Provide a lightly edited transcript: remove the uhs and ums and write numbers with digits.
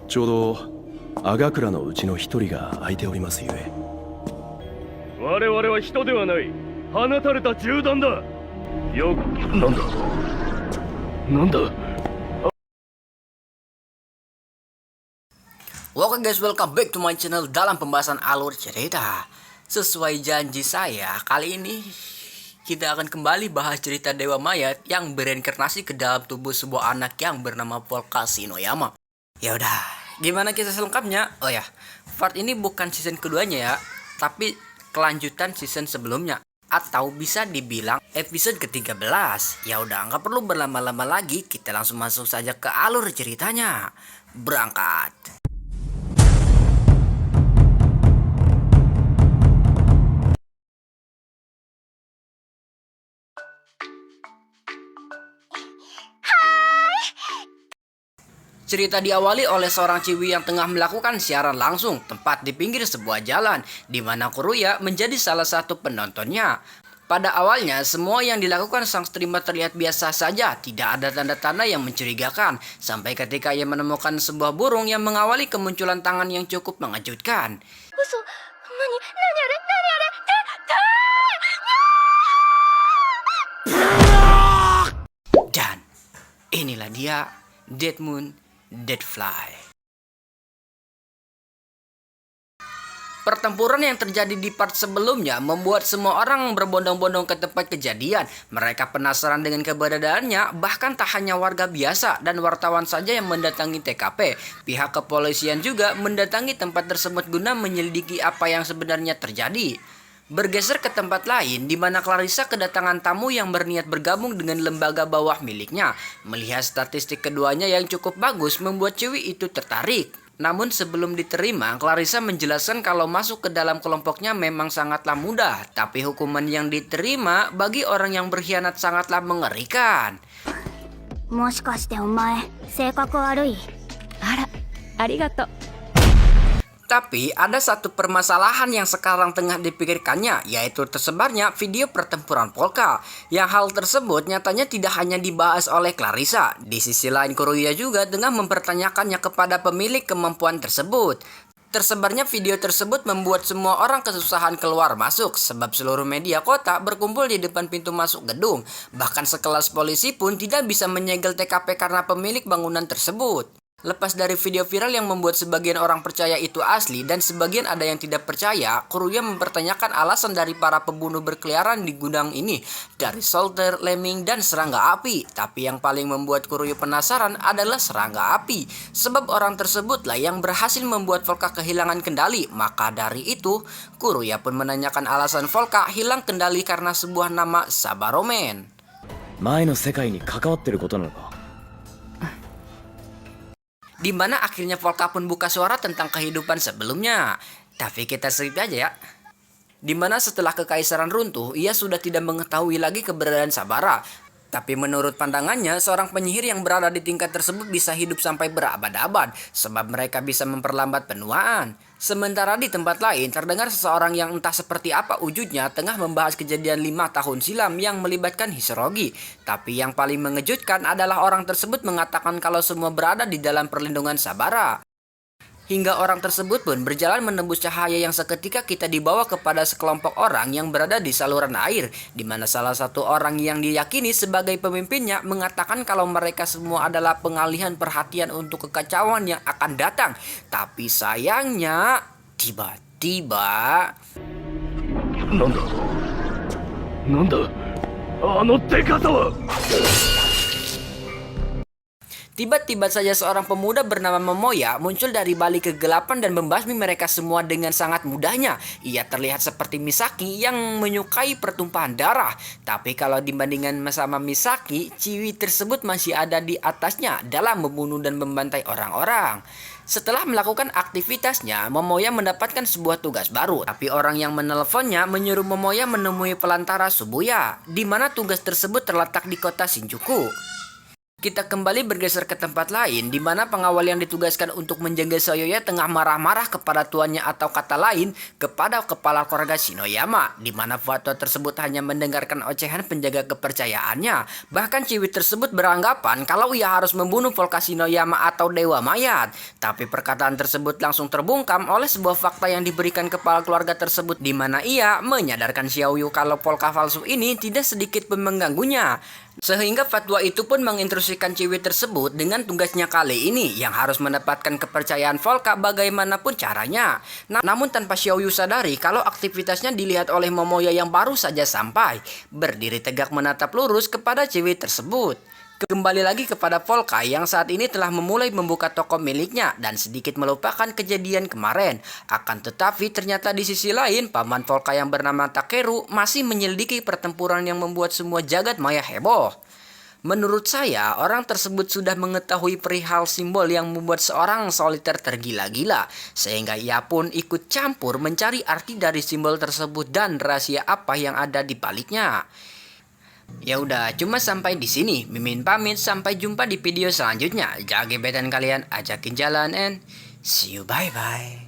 ちょうど阿賀倉のうちの一人が空いておりますゆえ。我々は人ではない。放たれた銃弾だ。よ、なんだなんだ。 Oke guys, welcome back to my channel dalam pembahasan alur cerita. Sesuai janji saya, kali ini kita akan kembali bahas cerita Dewa Mayat yang bereinkarnasi ke dalam tubuh sebuah anak yang bernama Volca Shinoyama. Ya udah, gimana kisah selengkapnya? Oh ya, part ini bukan season keduanya ya, tapi kelanjutan season sebelumnya. Atau bisa dibilang episode ke-13. Ya udah, nggak perlu berlama-lama lagi, kita langsung masuk saja ke alur ceritanya. Berangkat. Cerita diawali oleh seorang ciwi yang tengah melakukan siaran langsung tepat di pinggir sebuah jalan, di mana Kuruya menjadi salah satu penontonnya. Pada awalnya, semua yang dilakukan sang streamer terlihat biasa saja, tidak ada tanda-tanda yang mencurigakan, sampai ketika ia menemukan sebuah burung yang mengawali kemunculan tangan yang cukup mengejutkan. Dan inilah dia, Dead Moon Deadfly. Pertempuran yang terjadi di part sebelumnya membuat semua orang berbondong-bondong ke tempat kejadian. Mereka penasaran dengan keberadaannya, bahkan tak hanya warga biasa dan wartawan saja yang mendatangi TKP. Pihak kepolisian juga mendatangi tempat tersebut guna menyelidiki apa yang sebenarnya terjadi. Bergeser ke tempat lain, di mana Clarissa kedatangan tamu yang berniat bergabung dengan lembaga bawah miliknya. Melihat statistik keduanya yang cukup bagus membuat Ciwi itu tertarik. Namun sebelum diterima, Clarissa menjelaskan kalau masuk ke dalam kelompoknya memang sangatlah mudah. Tapi hukuman yang diterima bagi orang yang berkhianat sangatlah mengerikan. Tapi ada satu permasalahan yang sekarang tengah dipikirkannya, yaitu tersebarnya video pertempuran Volca. Yang hal tersebut nyatanya tidak hanya dibahas oleh Clarissa. Di sisi lain Kuruya juga tengah mempertanyakannya kepada pemilik kemampuan tersebut. Tersebarnya video tersebut membuat semua orang kesusahan keluar masuk, sebab seluruh media kota berkumpul di depan pintu masuk gedung. Bahkan sekelas polisi pun tidak bisa menyegel TKP karena pemilik bangunan tersebut. Lepas dari video viral yang membuat sebagian orang percaya itu asli dan sebagian ada yang tidak percaya, Kuruya mempertanyakan alasan dari para pembunuh berkeliaran di gudang ini, dari soldier, lemming, dan serangga api. Tapi yang paling membuat Kuruya penasaran adalah serangga api, sebab orang tersebutlah yang berhasil membuat Volca kehilangan kendali. Maka dari itu, Kuruya pun menanyakan alasan Volca hilang kendali karena sebuah nama Sabaromen. 前の世界に関わってることなのか。 Di mana akhirnya Volca pun buka suara tentang kehidupan sebelumnya. Tapi kita skip aja ya. Di mana setelah kekaisaran runtuh, ia sudah tidak mengetahui lagi keberadaan Sabara. Tapi menurut pandangannya, seorang penyihir yang berada di tingkat tersebut bisa hidup sampai berabad-abad, sebab mereka bisa memperlambat penuaan. Sementara di tempat lain, terdengar seseorang yang entah seperti apa wujudnya tengah membahas kejadian 5 tahun silam yang melibatkan Hisorogi. Tapi yang paling mengejutkan adalah orang tersebut mengatakan kalau semua berada di dalam perlindungan Sabara. Hingga orang tersebut pun berjalan menembus cahaya yang seketika kita dibawa kepada sekelompok orang yang berada di saluran air, di mana salah satu orang yang diyakini sebagai pemimpinnya mengatakan kalau mereka semua adalah pengalihan perhatian untuk kekacauan yang akan datang. Tapi sayangnya, tiba-tiba... Tiba-tiba saja seorang pemuda bernama Momoya muncul dari balik kegelapan dan membasmi mereka semua dengan sangat mudahnya. Ia terlihat seperti Misaki yang menyukai pertumpahan darah. Tapi kalau dibandingkan sama Misaki, Ciwi tersebut masih ada di atasnya dalam membunuh dan membantai orang-orang. Setelah melakukan aktivitasnya, Momoya mendapatkan sebuah tugas baru. Tapi orang yang menelponnya menyuruh Momoya menemui pelantara Subuya, di mana tugas tersebut terletak di kota Shinjuku. Kita kembali bergeser ke tempat lain di mana pengawal yang ditugaskan untuk menjaga Soyoya tengah marah-marah kepada tuannya atau kata lain kepada kepala keluarga Shinoyama, di mana fatwa tersebut hanya mendengarkan ocehan penjaga kepercayaannya. Bahkan ciwi tersebut beranggapan kalau ia harus membunuh Volca Shinoyama atau Dewa Mayat. Tapi perkataan tersebut langsung terbungkam oleh sebuah fakta yang diberikan kepala keluarga tersebut, di mana ia menyadarkan Xiaoyu kalau Volca palsu ini tidak sedikit pun mengganggunya. Sehingga fatwa itu pun menginstruksikan ciwi tersebut dengan tugasnya kali ini yang harus mendapatkan kepercayaan Volca bagaimanapun caranya. Namun tanpa Xiaoyu sadari kalau aktivitasnya dilihat oleh Momoya yang baru saja sampai, berdiri tegak menatap lurus kepada ciwi tersebut. Kembali lagi kepada Volca yang saat ini telah memulai membuka toko miliknya dan sedikit melupakan kejadian kemarin. Akan tetapi ternyata di sisi lain paman Volca yang bernama Takeru masih menyelidiki pertempuran yang membuat semua jagat maya heboh. Menurut saya, orang tersebut sudah mengetahui perihal simbol yang membuat seorang soliter tergila-gila, sehingga ia pun ikut campur mencari arti dari simbol tersebut dan rahasia apa yang ada di baliknya. Ya udah, cuma sampai di sini. Mimin pamit, sampai jumpa di video selanjutnya. Jaga gebetan kalian, ajakin jalan and see you, bye bye.